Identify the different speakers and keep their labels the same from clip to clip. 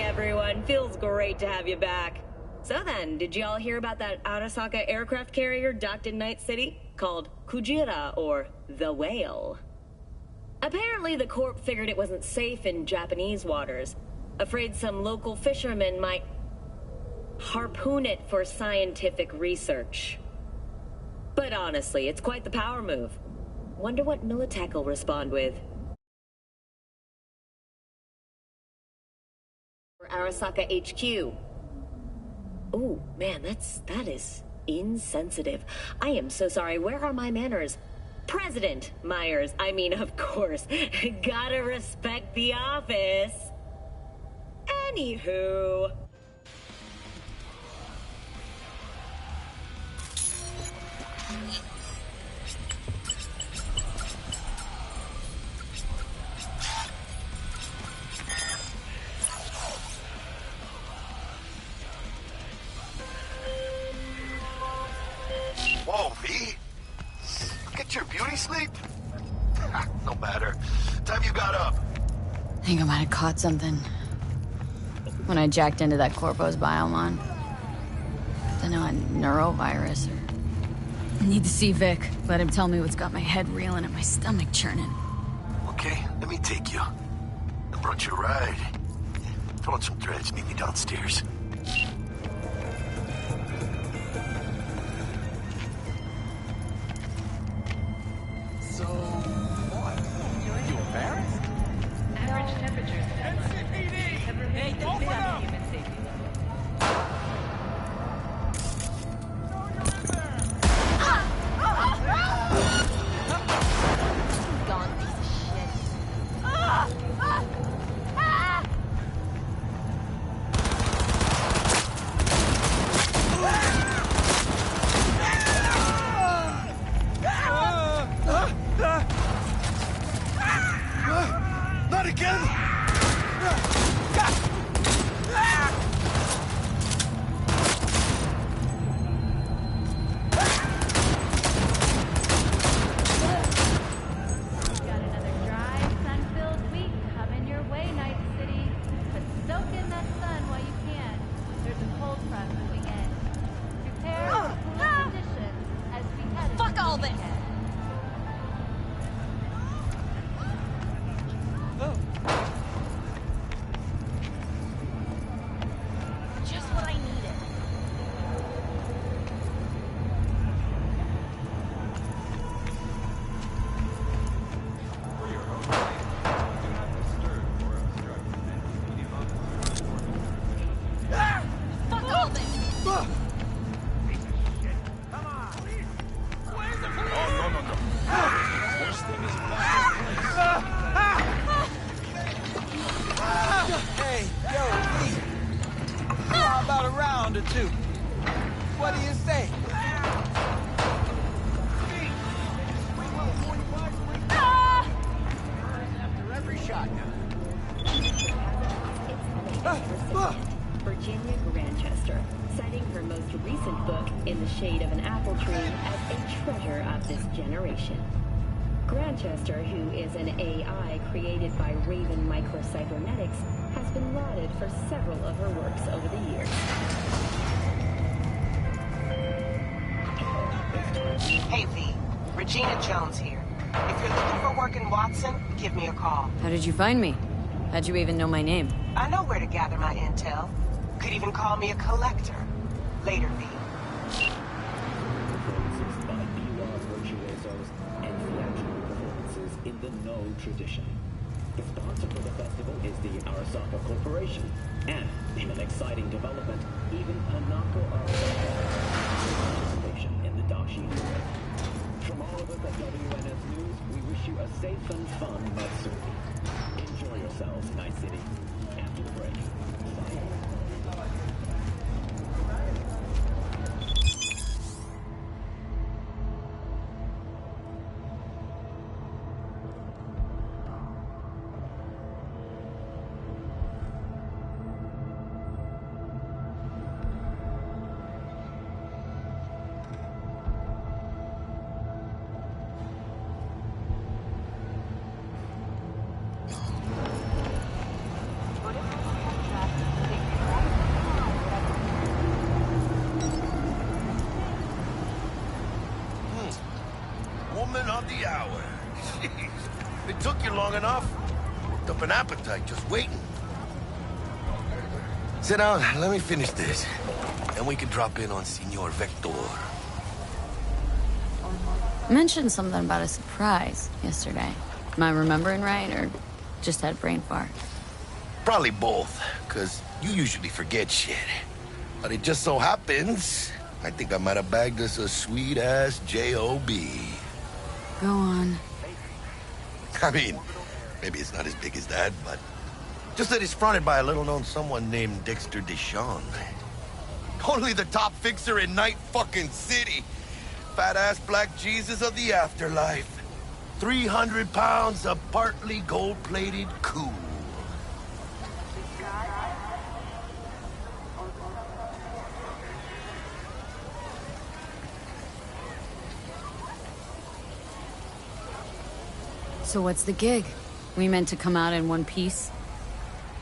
Speaker 1: everyone. Feels great to have you back. So then, did y'all hear about that Arasaka aircraft carrier docked in Night City? Called Kujira, or the Whale. Apparently, the Corp figured it wasn't safe in Japanese waters. Afraid some local fishermen might harpoon it for scientific research. But honestly, it's quite the power move. Wonder what Militech will respond with. Arasaka HQ. Ooh, man, that is insensitive. I am so sorry. Where are my manners? President Myers. I mean, of course. Gotta respect the office. Anywho.
Speaker 2: Whoa, V? Get your beauty sleep? No matter. Time you got up.
Speaker 3: I think I might have caught something when I jacked into that Corpo's biomon. Don't know, a neurovirus or... I need to see Vic. Let him tell me what's got my head reeling and my stomach churning.
Speaker 2: Okay, let me take you. I brought you a ride. Throw on some threads, meet me downstairs.
Speaker 4: So, what? You embarrassed?
Speaker 5: Average temperatures.
Speaker 4: NCPD!
Speaker 5: Hey,
Speaker 4: open up!
Speaker 5: human safety.
Speaker 3: Gone piece of shit.
Speaker 2: Not again!
Speaker 5: Got another dry, sun-filled week coming your way, Night City. But soak in that sun while you can. There's a cold front moving in. Prepare for cooler conditions as we head
Speaker 3: Fuck
Speaker 5: into
Speaker 3: all
Speaker 5: the
Speaker 3: this.
Speaker 5: weekend.
Speaker 3: Just what I needed. Fuck all this.
Speaker 4: Hey, yo, Lee. How about a round or two? What do you say? After every shot now.
Speaker 1: Virginia Grantchester, citing her most recent book, In the Shade of an Apple Tree, as a treasure of this generation. Grantchester, who is an AI created by Raven Microcybernetics, has been lauded for several of her works over the years.
Speaker 6: Hey, V. Regina Jones here. If you're looking for work in Watson, give me a call.
Speaker 3: How did you find me? How'd you even know my name?
Speaker 6: I know where to gather my intel. Could even call me a collector. Later, V.
Speaker 7: Performances by B-Law virtuosos and theatrical performances in the No tradition. The sponsor for the festival is the Arasaka Corporation, and in an exciting development, even Hanako Arasaka participation in the Dashi tour. From all of us at WNS News, we wish you a safe and fun Matsuri. Enjoy yourselves, Night City. After the break. Bye.
Speaker 2: happy hour. Jeez. It took you long enough. Worked up an appetite just waiting. Sit down, let me finish this. Then we can drop in on Senor Vector.
Speaker 3: Mentioned something about a surprise yesterday. Am I remembering right, or just had a brain fart?
Speaker 2: Probably both, because you usually forget shit. But it just so happens, I think I might have bagged us a sweet-ass J.O.B.
Speaker 3: Go on.
Speaker 2: I mean, maybe it's not as big as that, but just that it's fronted by a little-known someone named Dexter Deshawn. Only the top fixer in Night fucking City. Fat-ass black Jesus of the afterlife. 300 pounds of partly gold-plated cool.
Speaker 3: So what's the gig? We meant to come out in one piece?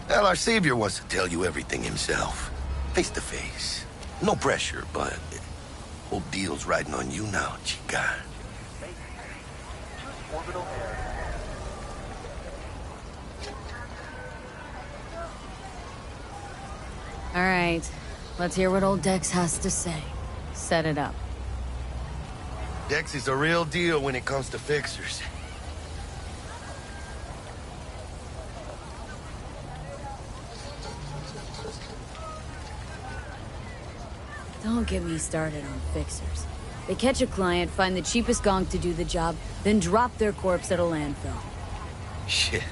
Speaker 2: Well, our savior wants to tell you everything himself. Face to face. No pressure, but whole deal's riding on you now, chica.
Speaker 3: All right, let's hear what old Dex has to say. Set it up.
Speaker 2: Dex is a real deal when it comes to fixers.
Speaker 3: Don't get me started on fixers. They catch a client, find the cheapest gonk to do the job, then drop their corpse at a landfill.
Speaker 2: Shit.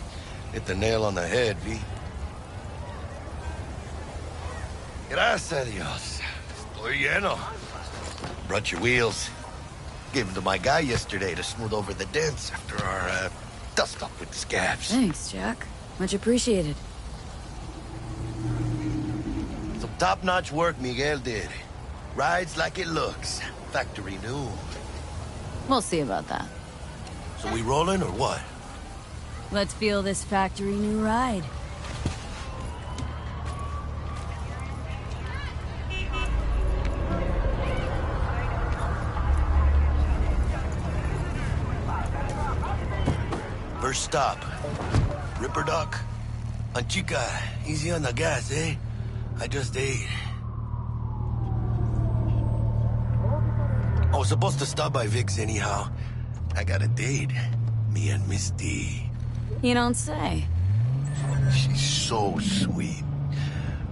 Speaker 2: Hit the nail on the head, V. Gracias a Dios. Estoy lleno. Brought your wheels. Gave them to my guy yesterday to smooth over the dents after our, dust-up with the scabs.
Speaker 3: Thanks, Jack. Much appreciated.
Speaker 2: Some top-notch work Miguel did. Rides like it looks. Factory new.
Speaker 3: We'll see about that.
Speaker 2: So we rolling or what?
Speaker 3: Let's feel this factory new ride.
Speaker 2: First stop. Ripper Duck. And chica, easy on the gas, eh? I just ate. I was supposed to stop by Vic's anyhow. I got a date. Me and Miss D.
Speaker 3: You don't say.
Speaker 2: She's so sweet.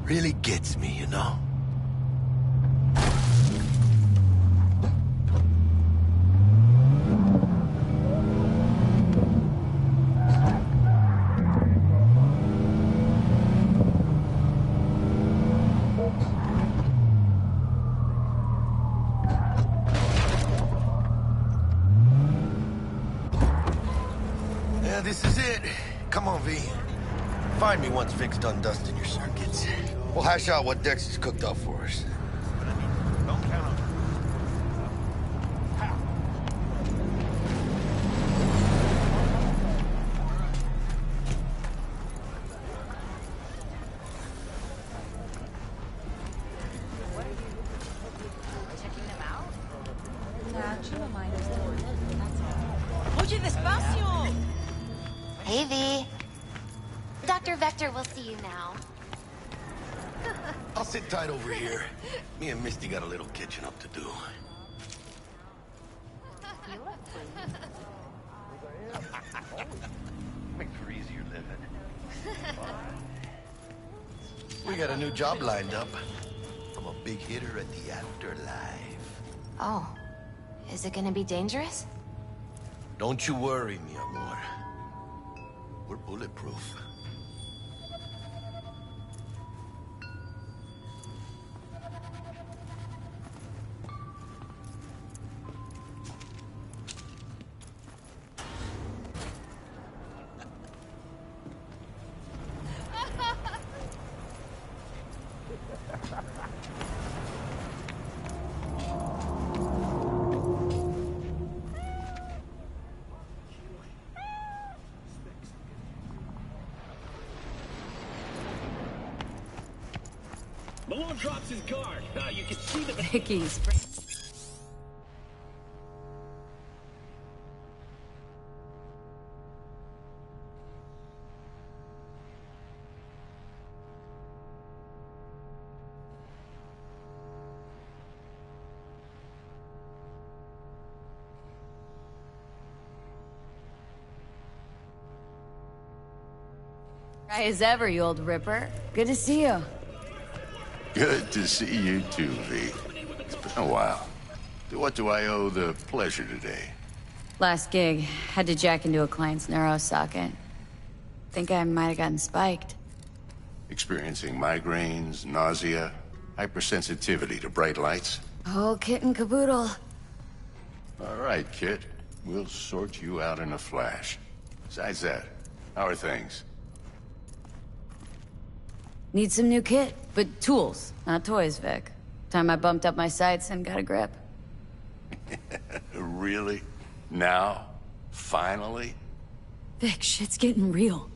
Speaker 2: Really gets me, you know? Yeah, this is it. Come on, V. Find me once Vic's done dusting your circuits. We'll hash out what Dex has cooked up for us. But I mean, don't count on
Speaker 6: Oye, despacio!
Speaker 8: Hey, V. Dr. Vector will see you now.
Speaker 2: I'll sit tight over here. Me and Misty got a little kitchen up to do. Make for easier living. We got a new job lined up from a big hitter at the afterlife.
Speaker 8: Oh, is it gonna be dangerous?
Speaker 2: Don't you worry, mi amor. We're bulletproof.
Speaker 7: Malone drops his guard. You can see the...
Speaker 3: Vicky's. Dry as ever, you old ripper. Good to see you.
Speaker 9: Good to see you too, V. It's been a while. What do I owe the pleasure today?
Speaker 3: Last gig, had to jack into a client's neuro socket. Think I might have gotten spiked.
Speaker 9: Experiencing migraines, nausea, hypersensitivity to bright lights?
Speaker 3: Oh, kit and caboodle.
Speaker 9: All right, kid. We'll sort you out in a flash. Besides that, how are things?
Speaker 3: Need some new kit, but tools, not toys, Vic. Time I bumped up my sights and got a grip.
Speaker 9: Really? Now? Finally?
Speaker 3: Vic, shit's getting real.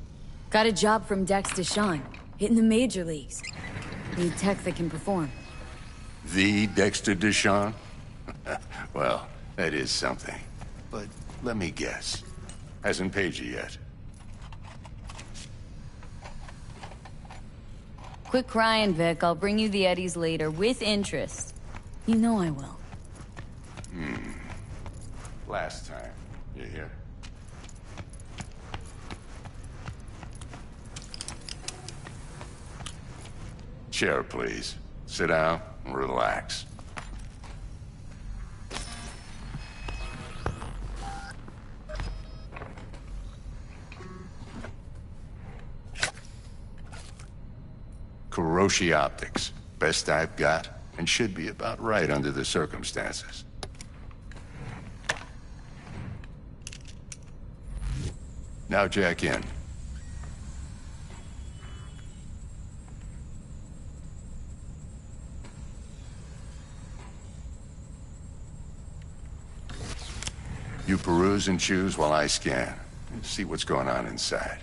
Speaker 3: Got a job from Dex Deshawn, hitting the major leagues. Need tech that can perform.
Speaker 9: The Dexter Deshawn? Well, that is something. But let me guess. Hasn't paid you yet.
Speaker 3: Quit crying, Vic. I'll bring you the Eddies later, with interest. You know I will.
Speaker 9: Last time. You hear? Chair, please. Sit down and relax. Kuroshi Optics. Best I've got, and should be about right under the circumstances. Now jack in. You peruse and choose while I scan. See what's going on inside.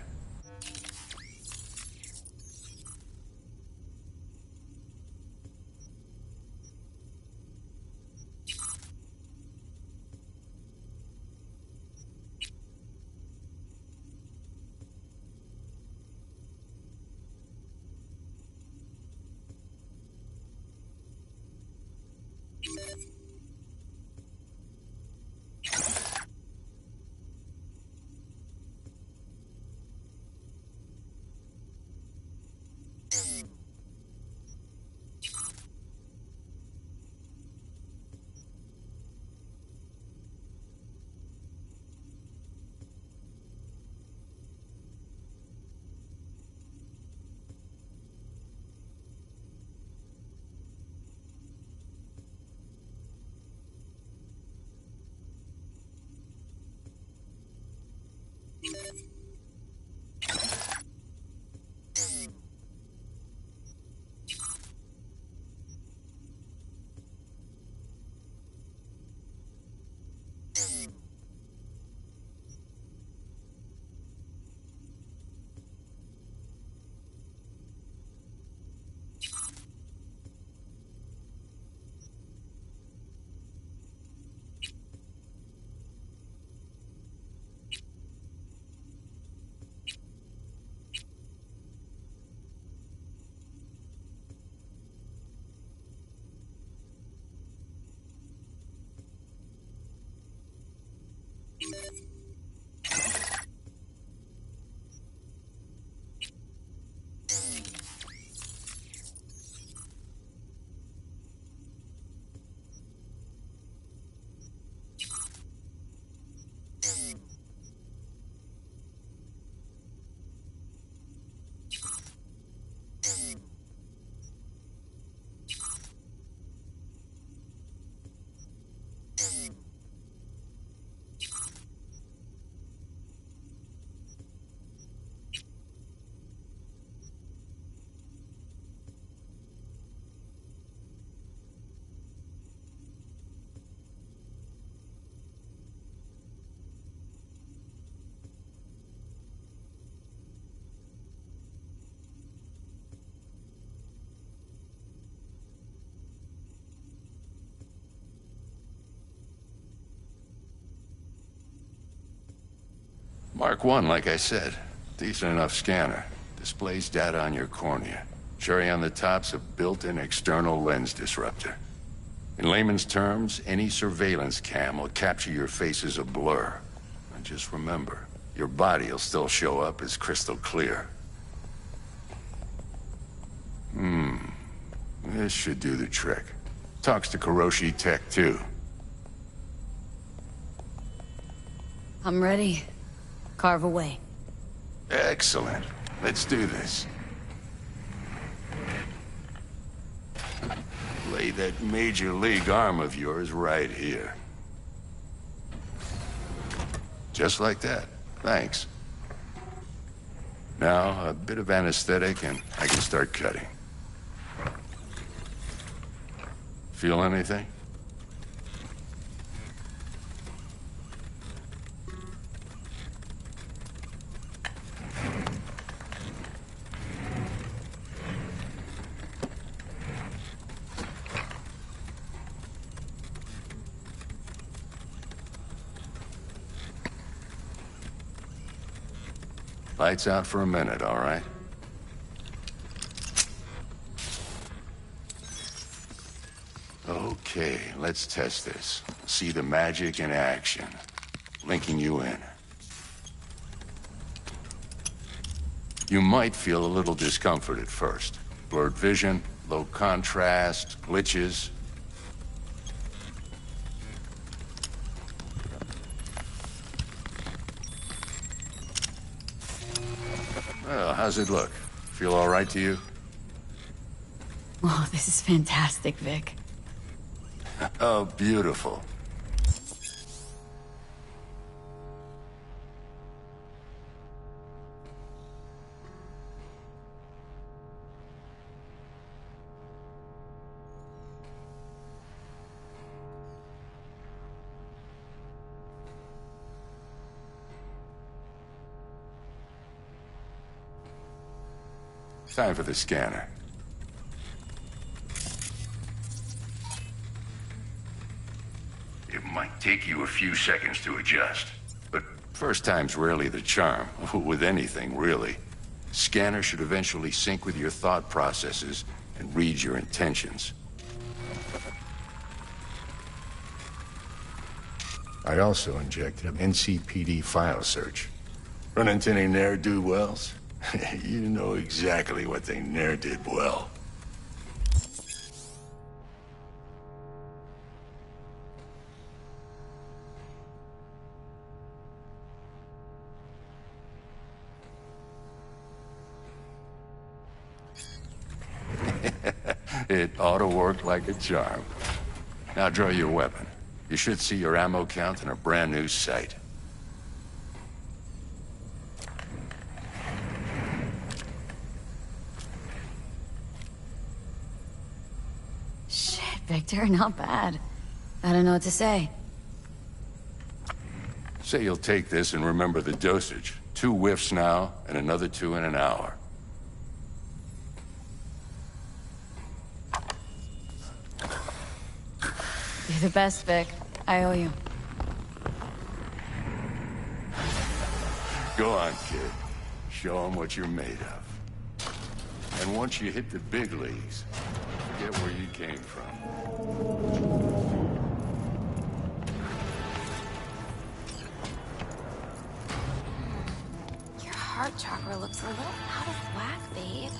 Speaker 9: Mark 1, like I said. Decent enough scanner. Displays data on your cornea. Cherry on the top's a built-in external lens disruptor. In layman's terms, any surveillance cam will capture your face as a blur. And just remember, your body'll still show up as crystal clear. This should do the trick. Talks to Kiroshi Tech, too.
Speaker 3: I'm ready. Carve away.
Speaker 9: Excellent. Let's do this. Lay that Major League arm of yours right here. Just like that. Thanks. Now, a bit of anesthetic and I can start cutting. Feel anything? Lights out for a minute, all right? Okay, let's test this. See the magic in action. Linking you in. You might feel a little discomfort at first. Blurred vision, low contrast, glitches. Well, how's it look? Feel all right to you?
Speaker 3: Oh, this is fantastic, Vic.
Speaker 9: Oh, beautiful. Time for the scanner. It might take you a few seconds to adjust, but first time's rarely the charm, with anything, really. Scanner should eventually sync with your thought processes and read your intentions. I also injected an NCPD file search. Run into any ne'er-do-wells? You know exactly what they ne'er did well. It ought to work like a charm. Now draw your weapon. You should see your ammo count in a brand new sight.
Speaker 3: Shit, Victor, not bad. I don't know what to say.
Speaker 9: Say you'll take this and remember the dosage. 2 whiffs now, and another 2 in an hour.
Speaker 3: You're the best, Vic. I owe you.
Speaker 9: Go on, kid. Show them what you're made of. And once you hit the big leagues, forget where you came from.
Speaker 8: Your heart chakra looks a little out of whack, babe.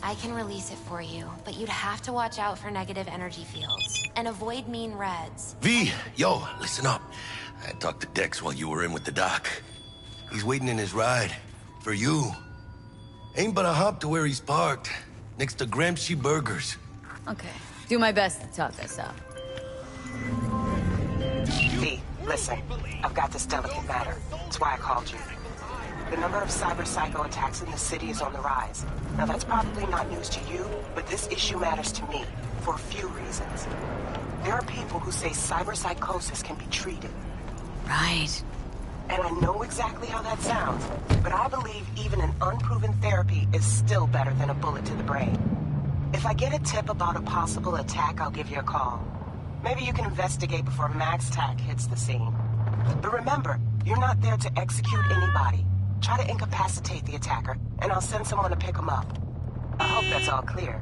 Speaker 8: I can release it for you, but you'd have to watch out for negative energy fields and avoid mean reds.
Speaker 2: V, yo, listen up. I talked to Dex while you were in with the doc. He's waiting in his ride. For you. Ain't but a hop to where he's parked. Next to Gramsci Burgers.
Speaker 3: Okay. Do my best to talk us out.
Speaker 6: V, listen. I've got this delicate matter. That's why I called you. The number of cyber psycho attacks in the city is on the rise. Now that's probably not news to you, but this issue matters to me for a few reasons. There are people who say cyber psychosis can be treated.
Speaker 3: Right.
Speaker 6: And I know exactly how that sounds, but I believe even an unproven therapy is still better than a bullet to the brain. If I get a tip about a possible attack, I'll give you a call. Maybe you can investigate before Max Tac hits the scene. But remember, you're not there to execute anybody. Try to incapacitate the attacker, and I'll send someone to pick him up. I hope that's all clear.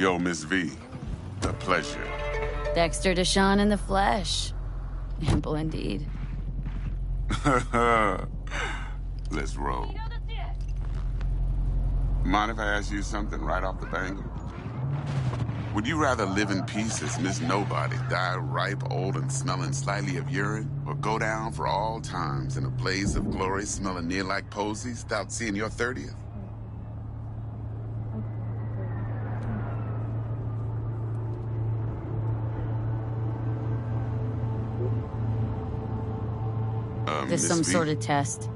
Speaker 10: Yo, Miss V. A pleasure.
Speaker 3: Dexter Deshawn in the flesh. Ample indeed.
Speaker 10: Let's roll. Mind if I ask you something right off the bangle? Would you rather live in peace as Miss Nobody, die ripe, old, and smelling slightly of urine, or go down for all times in a blaze of glory smelling near like posies without seeing your 30th?
Speaker 3: This some sort of test?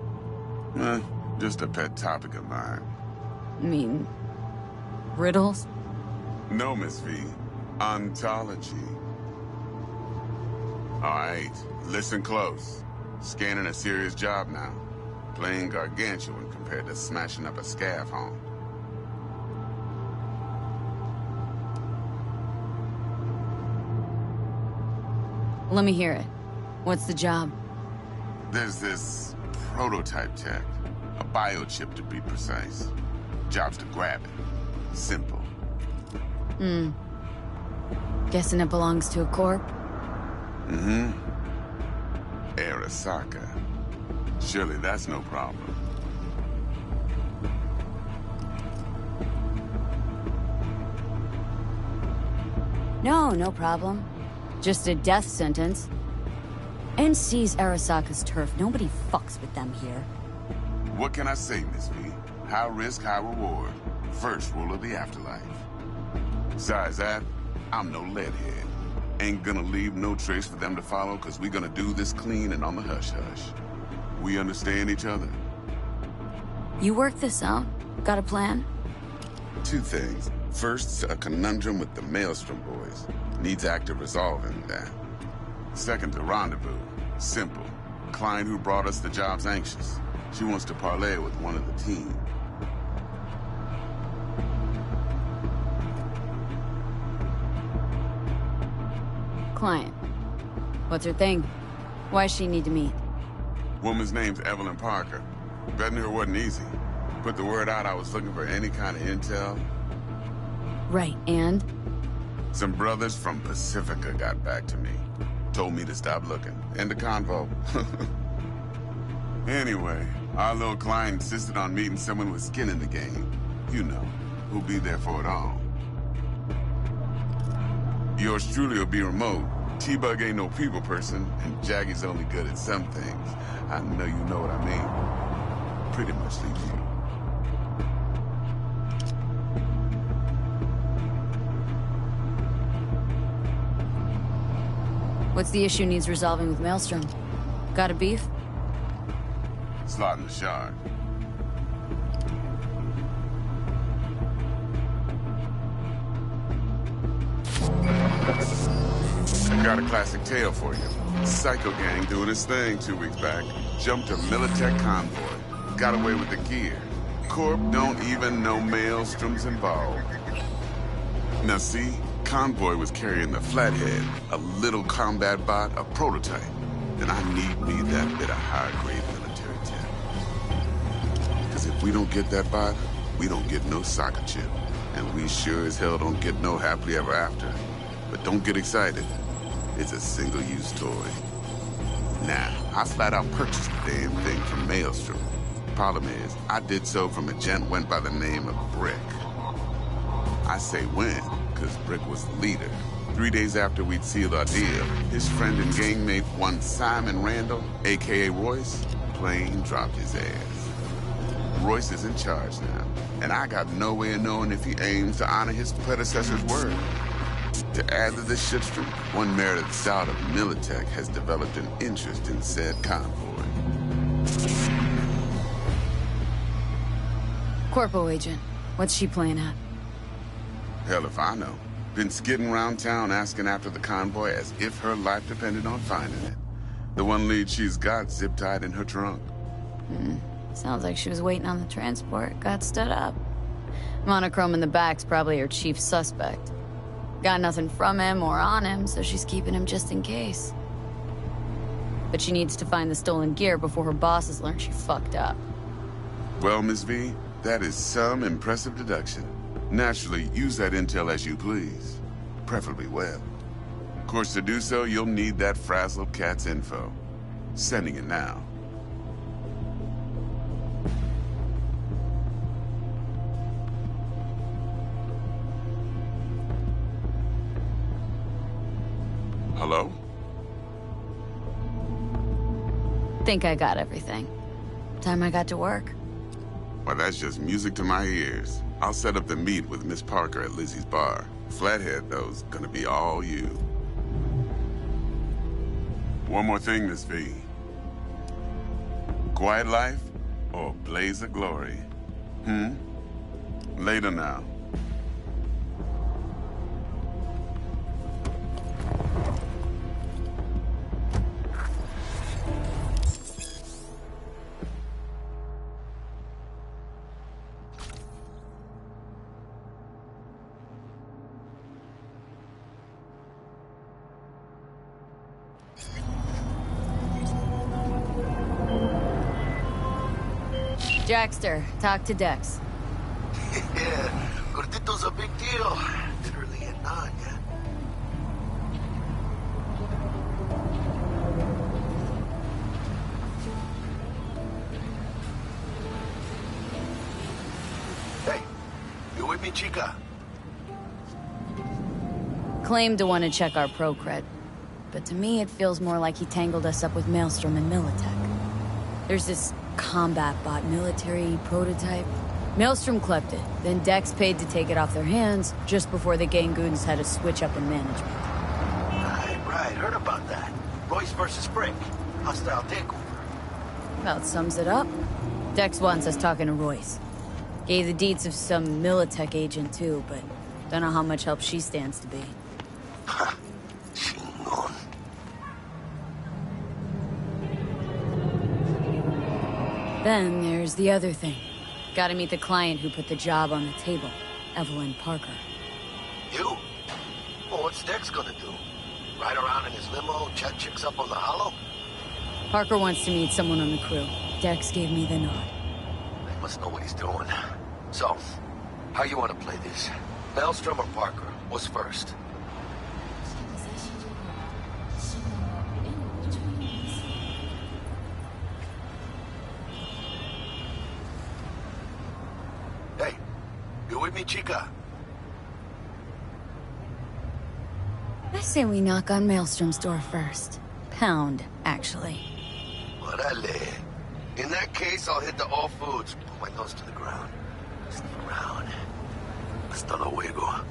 Speaker 10: Just a pet topic of mine.
Speaker 3: I mean, riddles?
Speaker 10: No, Miss V. Ontology. All right, listen close. Scanning a serious job now. Playing gargantuan compared to smashing up a scav home.
Speaker 3: Let me hear it. What's the job?
Speaker 10: There's this prototype tech. A biochip, to be precise. Job's to grab it. Simple.
Speaker 3: Guessing it belongs to a corp?
Speaker 10: Mm-hmm. Arasaka. Surely that's no problem.
Speaker 3: No problem. Just a death sentence. NC's Arasaka's turf. Nobody fucks with them here.
Speaker 10: What can I say, Miss V? High risk, high reward. First rule of the afterlife. Besides that, I'm no leadhead. Ain't gonna leave no trace for them to follow, cause we gonna do this clean and on the hush-hush. We understand each other?
Speaker 3: You work this out? Got a plan?
Speaker 10: Two things. First, a conundrum with the Maelstrom boys. Needs active resolving that. Second, a rendezvous. Simple. Client who brought us the job's anxious. She wants to parlay with one of the team.
Speaker 3: Client. What's her thing? Why she need to meet?
Speaker 10: Woman's name's Evelyn Parker. Betting her wasn't easy. Put the word out I was looking for any kind of intel.
Speaker 3: Right, and?
Speaker 10: Some brothers from Pacifica got back to me. Told me to stop looking. End the convo. Anyway, our little client insisted on meeting someone with skin in the game. You know, who'll be there for it all. Yours truly will be remote. T-Bug ain't no people person, and Jaggy's only good at some things. I know you know what I mean. Pretty much leave you.
Speaker 3: What's the issue needs resolving with Maelstrom? Got a beef?
Speaker 10: Slot in the shard. Got a classic tale for you. Psycho gang doing his thing 2 weeks back. Jumped a Militech convoy. Got away with the gear. Corp don't even know Maelstrom's involved. Now see? Convoy was carrying the Flathead, a little combat bot, a prototype. And I need me that bit of high-grade military tech. Because if we don't get that bot, we don't get no soccer chip. And we sure as hell don't get no happily ever after. But don't get excited. It's a single-use toy. Now, I flat out purchased the damn thing from Maelstrom. Problem is, I did so from a gent went by the name of Brick. I say when, because Brick was the leader. 3 days after we'd sealed our deal, his friend and gangmate, one Simon Randall, a.k.a. Royce, plain dropped his ass. Royce is in charge now, and I got no way of knowing if he aims to honor his predecessor's word. To add to this shitstream, one Meredith Stout of Militech has developed an interest in said convoy.
Speaker 3: Corpo agent. What's she playing at?
Speaker 10: Hell if I know. Been skidding around town asking after the convoy as if her life depended on finding it. The one lead she's got zip-tied in her trunk.
Speaker 3: Sounds like she was waiting on the transport, got stood up. Monochrome in the back's probably her chief suspect. Got nothing from him or on him, so she's keeping him just in case. But she needs to find the stolen gear before her bosses learn she fucked up.
Speaker 10: Well, Miss V, that is some impressive deduction. Naturally, use that intel as you please. Preferably well. Of course, to do so, you'll need that frazzled cat's info. Sending it now. Hello?
Speaker 3: Think I got everything. Time I got to work.
Speaker 10: Well, that's just music to my ears. I'll set up the meet with Miss Parker at Lizzie's bar. Flathead, though's gonna be all you. One more thing, Miss V. Quiet life or blaze of glory? Later now.
Speaker 3: Jackster, talk to Dex.
Speaker 2: Yeah, Gordito's a big deal. Literally and not, yeah. Hey, you with me, chica?
Speaker 3: Claimed to want to check our pro cred, but to me it feels more like he tangled us up with Maelstrom and Militech. There's this combat bot military prototype. Maelstrom clept it, then Dex paid to take it off their hands just before the Gangoons had a switch up in management.
Speaker 2: Right, heard about that. Royce versus Frick. Hostile takeover.
Speaker 3: About sums it up. Dex wants us talking to Royce. Gave the deets of some Militech agent too, but don't know how much help she stands to be.
Speaker 2: Chingón.
Speaker 3: Then there's the other thing. Gotta meet the client who put the job on the table, Evelyn Parker.
Speaker 2: You? Well, what's Dex gonna do? Ride around in his limo, chat chicks up on the hollow?
Speaker 3: Parker wants to meet someone on the crew. Dex gave me the nod.
Speaker 2: He must know what he's doing. So, how you want to play this? Maelstrom or Parker? What's first? Hey, you with me, chica?
Speaker 3: I say we knock on Maelstrom's door first. Pound, actually.
Speaker 2: Orale. In that case, I'll hit the all foods. Put my nose to the ground. Sniff around. Hasta luego.